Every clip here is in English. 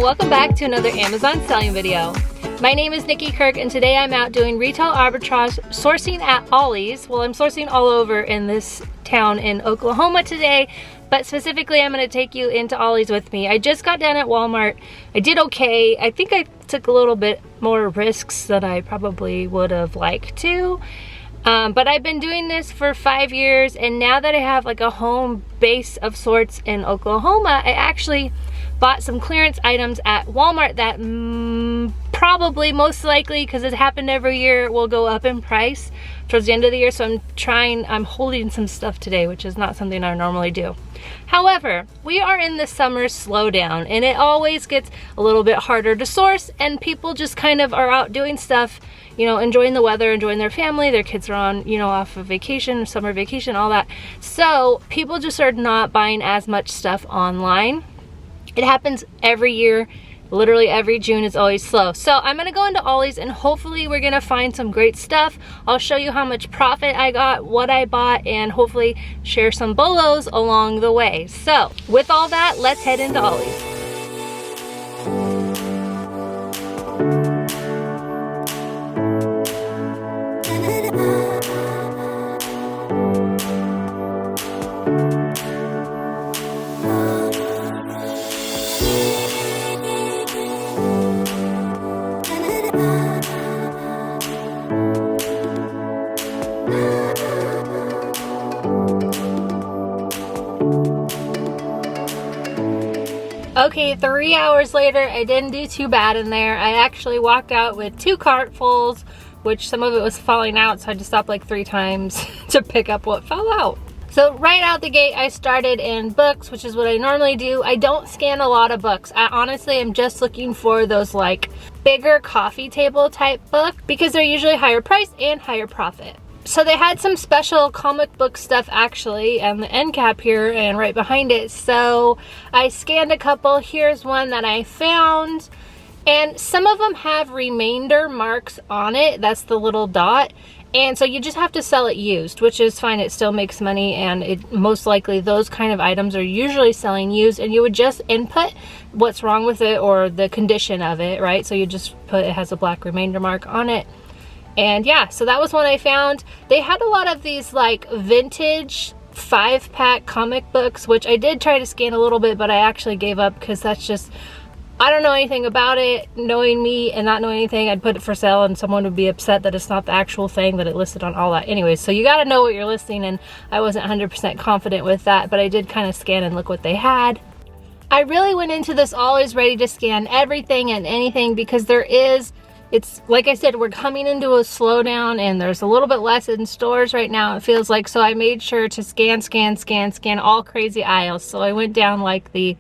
welcome back to another Amazon selling video. My name is Nikki Kirk and today I'm out doing retail arbitrage sourcing at Ollies. Well, I'm sourcing all over in this town in Oklahoma today, but specifically I'm going to take you into Ollies with me. I just got done at Walmart. I did okay. I think I took a little bit more risks than I probably would have liked to. But I've been doing this for 5 years, and now that I have like a home base of sorts in Oklahoma, I actually bought some clearance items at Walmart that probably, most likely, because it happened every year, will go up in price towards the end of the year. So I'm holding some stuff today, which is not something I normally do. However, we are in the summer slowdown, and it always gets a little bit harder to source, and people just kind of are out doing stuff, you know, enjoying the weather, enjoying their family, their kids are on, you know, off of vacation, summer vacation, all that. So people just are not buying as much stuff online. It happens every year. Literally every June is always slow. So I'm gonna go into Ollies and hopefully we're gonna find some great stuff. I'll show you how much profit I got, what I bought, and hopefully share some BOLOs along the way. So with all that, let's head into Ollies. Okay, 3 hours later, I didn't do too bad in there. I actually walked out with 2 cartfuls, which some of it was falling out, so I had to stop like 3 times to pick up what fell out. So right out the gate, I started in books, which is what I normally do. I don't scan a lot of books. I honestly am just looking for those like bigger coffee table type book because they're usually higher price and higher profit. So they had some special comic book stuff actually, and the end cap here and right behind it. So I scanned a couple. Here's one that I found, and some of them have remainder marks on it. That's the little dot. And so you just have to sell it used, which is fine. It still makes money, and it most likely those kind of items are usually selling used, and you would just input what's wrong with it or the condition of it, right? So you just put it has a black remainder mark on it. And yeah, so that was one I found. They had a lot of these like vintage 5-pack comic books, which I did try to scan a little bit, but I actually gave up because that's just, I don't know anything about it. Knowing me and not knowing anything, I'd put it for sale and someone would be upset that it's not the actual thing that it listed on all that. Anyways, so you got to know what you're listing, and I wasn't 100% confident with that, but I did kind of scan and look what they had. I really went into this always ready to scan everything and anything because it's like I said, we're coming into a slowdown and there's a little bit less in stores right now, it feels like. So I made sure to scan all crazy aisles. So I went down like the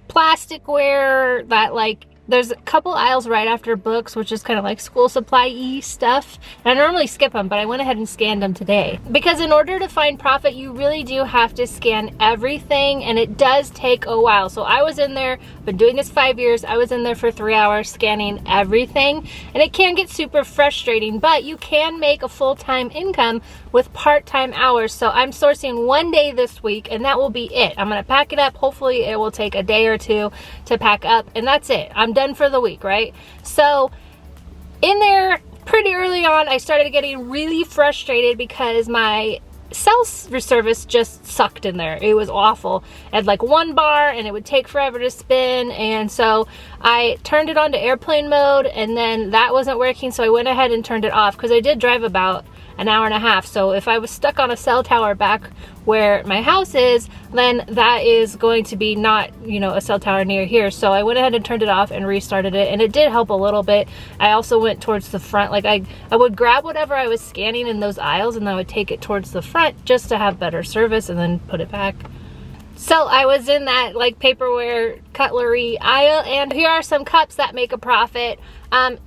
plasticware, that like there's a couple aisles right after books, which is kind of like school supply-y stuff. And I normally skip them, but I went ahead and scanned them today. Because in order to find profit, you really do have to scan everything, and it does take a while. So I was in there, been doing this 5 years, I was in there for 3 hours scanning everything. And it can get super frustrating, but you can make a full-time income with part-time hours. So I'm sourcing 1 day this week, and that will be it. I'm gonna pack it up. Hopefully it will take a day or two to pack up, and that's it. I'm done for the week, right? So in there pretty early on, I started getting really frustrated because my cell service just sucked in there. It was awful. I had like 1 bar and it would take forever to spin, and so I turned it on to airplane mode, and then that wasn't working, so I went ahead and turned it off because I did drive about an hour and a half. So if I was stuck on a cell tower back where my house is, then that is going to be not, you know, a cell tower near here. So I went ahead and turned it off and restarted it, and it did help a little bit. I also went towards the front. Like I would grab whatever I was scanning in those aisles and I would take it towards the front just to have better service and then put it back. So I was in that like paperware cutlery aisle, and here are some cups that make a profit.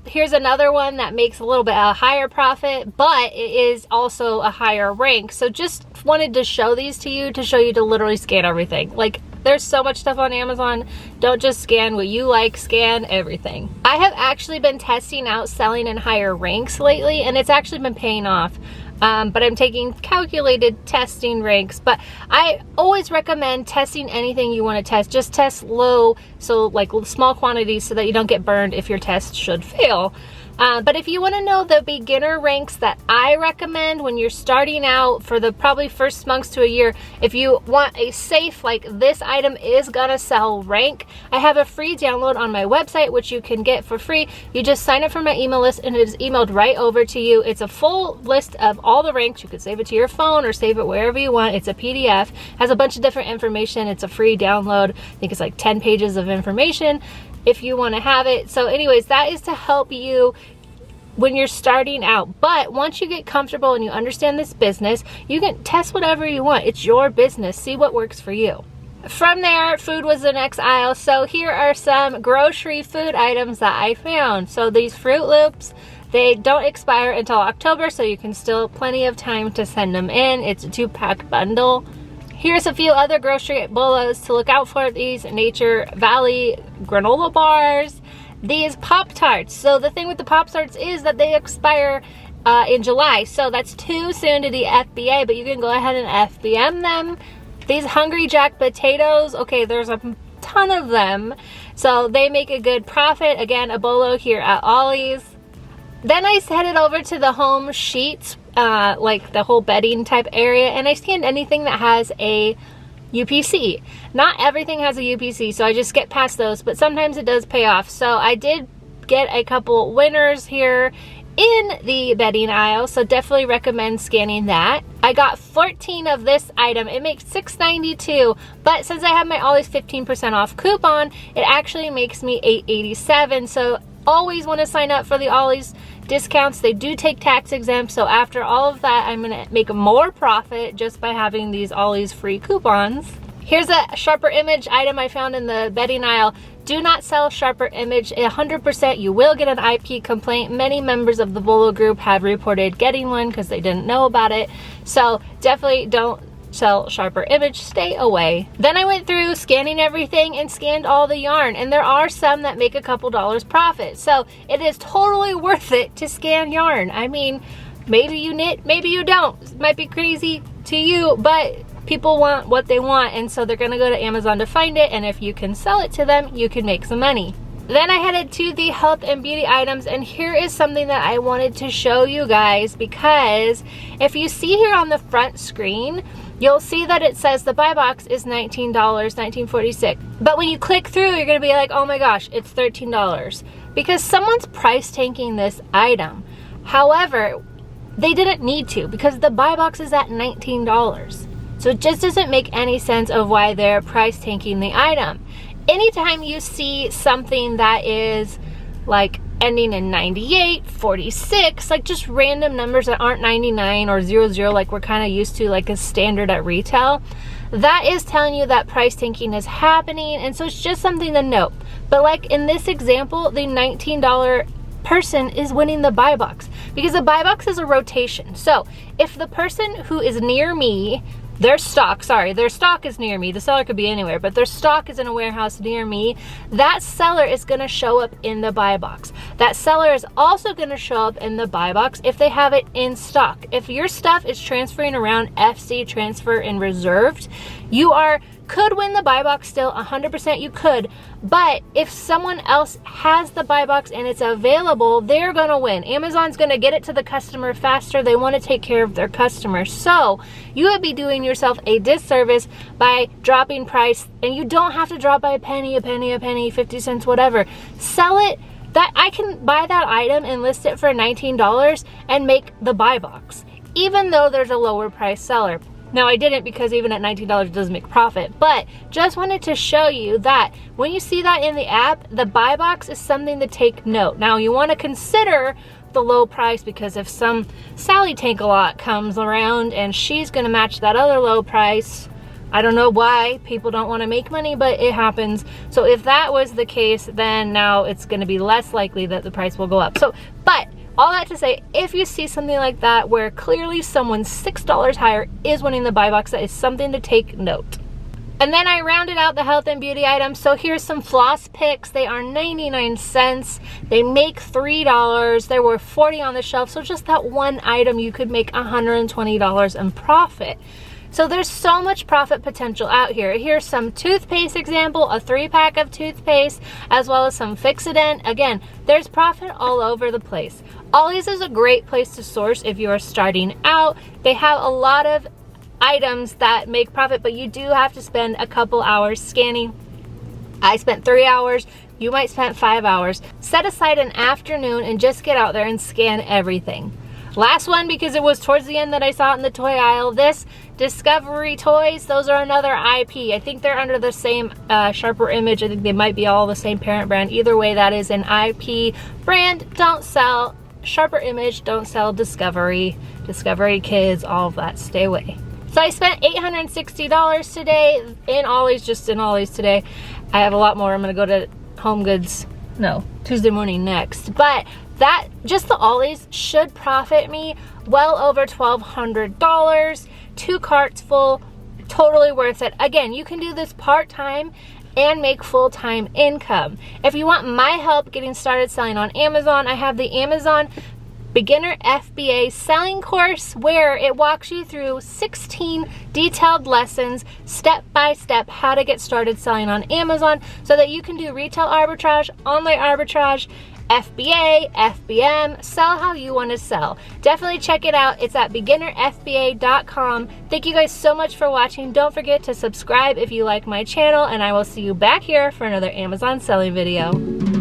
Here's another one that makes a little bit a higher profit, but it is also a higher rank. So just wanted to show these to you to literally scan everything. Like there's so much stuff on Amazon. Don't just scan what you like, scan everything. I have actually been testing out selling in higher ranks lately, and it's actually been paying off. but I'm taking calculated testing ranks. But I always recommend testing anything you want to test. Just test low, so like small quantities, so that you don't get burned if your test should fail. But if you want to know the beginner ranks that I recommend when you're starting out for the probably first months to a year, if you want a safe, like this item is gonna sell rank, I have a free download on my website, which you can get for free. You just sign up for my email list and it is emailed right over to you. It's a full list of all the ranks. You could save it to your phone or save it wherever you want. It's a PDF, has a bunch of different information. It's a free download. I think it's like 10 pages of information if you want to have it. So anyways, that is to help you when you're starting out. But once you get comfortable and you understand this business, you can test whatever you want. It's your business. See what works for you. From there, food was the next aisle. So here are some grocery food items that I found. So these Fruit Loops, they don't expire until October, so you can still plenty of time to send them in. It's a 2-pack bundle. Here's a few other grocery BOLOs to look out for. These Nature Valley granola bars. These Pop-Tarts. So the thing with the Pop-Tarts is that they expire in July. So that's too soon to the FBA, but you can go ahead and FBM them. These Hungry Jack potatoes. Okay, there's a ton of them. So they make a good profit. Again, a BOLO here at Ollies. Then I headed over to the home sheets, like the whole bedding type area, and I scanned anything that has a UPC. Not everything has a UPC, so I just get past those, but sometimes it does pay off. So I did get a couple winners here in the bedding aisle, so definitely recommend scanning that. I got 14 of this item. It makes $6.92, but since I have my Ollies 15% off coupon, it actually makes me $8.87. So always want to sign up for the Ollies discounts. They do take tax exempt, so after all of that, I'm gonna make more profit just by having these Ollies free coupons. Here's a Sharper Image item I found in the bedding aisle. Do not sell Sharper Image. 100% you will get an IP complaint. Many members of the BOLO group have reported getting one because they didn't know about it. So definitely don't sell Sharper Image. Stay away. Then I went through scanning everything and scanned all the yarn, and there are some that make a couple dollars profit. So it is totally worth it to scan yarn. I mean, maybe you knit, maybe you don't. It might be crazy to you, but people want what they want, and so they're gonna go to Amazon to find it, and if you can sell it to them, you can make some money. Then I headed to the health and beauty items, and here is something that I wanted to show you guys, because if you see here on the front screen, you'll see that it says the buy box is $19, $19.46. But when you click through, you're gonna be like, oh my gosh, it's $13, because someone's price tanking this item. However, they didn't need to, because the buy box is at $19. So it just doesn't make any sense of why they're price tanking the item. Anytime you see something that is like ending in 98, 46, like just random numbers that aren't 99 or 00 like we're kind of used to, like a standard at retail, that is telling you that price tanking is happening, and so it's just something to note. But like in this example, the $19 person is winning the buy box, because the buy box is a rotation. So if the person who is near me, their stock is near me, the seller could be anywhere, but their stock is in a warehouse near me, that seller is going to show up in the buy box. That seller is also going to show up in the buy box if they have it in stock. If your stuff is transferring around FC, transfer, and reserved, you could win the buy box still, 100% you could, but if someone else has the buy box and it's available, they're gonna win. Amazon's gonna get it to the customer faster. They want to take care of their customers. So you would be doing yourself a disservice by dropping price, and you don't have to drop by a penny, 50 cents, whatever. Sell it. That I can buy that item and list it for $19 and make the buy box, even though there's a lower price seller. Now I didn't, because even at $19 it doesn't make profit, but just wanted to show you that when you see that in the app, the buy box is something to take note. Now you want to consider the low price, because if some Sally Tank-A-Lot comes around and she's going to match that other low price, I don't know why people don't want to make money, but it happens. So if that was the case, then now it's going to be less likely that the price will go up. So, but all that to say, if you see something like that where clearly someone $6 higher is winning the buy box, that is something to take note. And then I rounded out the health and beauty items. So here's some floss picks. They are 99 cents. They make $3. There were 40 on the shelf. So just that one item, you could make $120 in profit. So there's so much profit potential out here. Here's some toothpaste example, a 3-pack of toothpaste, as well as some Fix-A-Dent. Again, there's profit all over the place. Ollies is a great place to source if you are starting out. They have a lot of items that make profit, but you do have to spend a couple hours scanning. I spent 3 hours. You might spend 5 hours. Set aside an afternoon and just get out there and scan everything. Last one, because it was towards the end that I saw it in the toy aisle, this Discovery Toys, those are another IP. I think they're under the same Sharper Image. I think they might be all the same parent brand. Either way, that is an IP brand. Don't sell Sharper Image, don't sell Discovery. Discovery Kids, all of that, stay away. So I spent $860 today in Ollies, just in Ollies today. I have a lot more. I'm gonna go to Home Goods, no, Tuesday morning next. But that, just the Ollies should profit me well over $1,200. 2 carts full, totally worth it. Again, you can do this part-time and make full-time income. If you want my help getting started selling on Amazon, I have the Amazon Beginner FBA selling course where it walks you through 16 detailed lessons, step by step, how to get started selling on Amazon so that you can do retail arbitrage, online arbitrage, FBA, FBM, sell how you want to sell. Definitely check it out. It's at beginnerfba.com. Thank you guys so much for watching. Don't forget to subscribe if you like my channel, and I will see you back here for another Amazon selling video.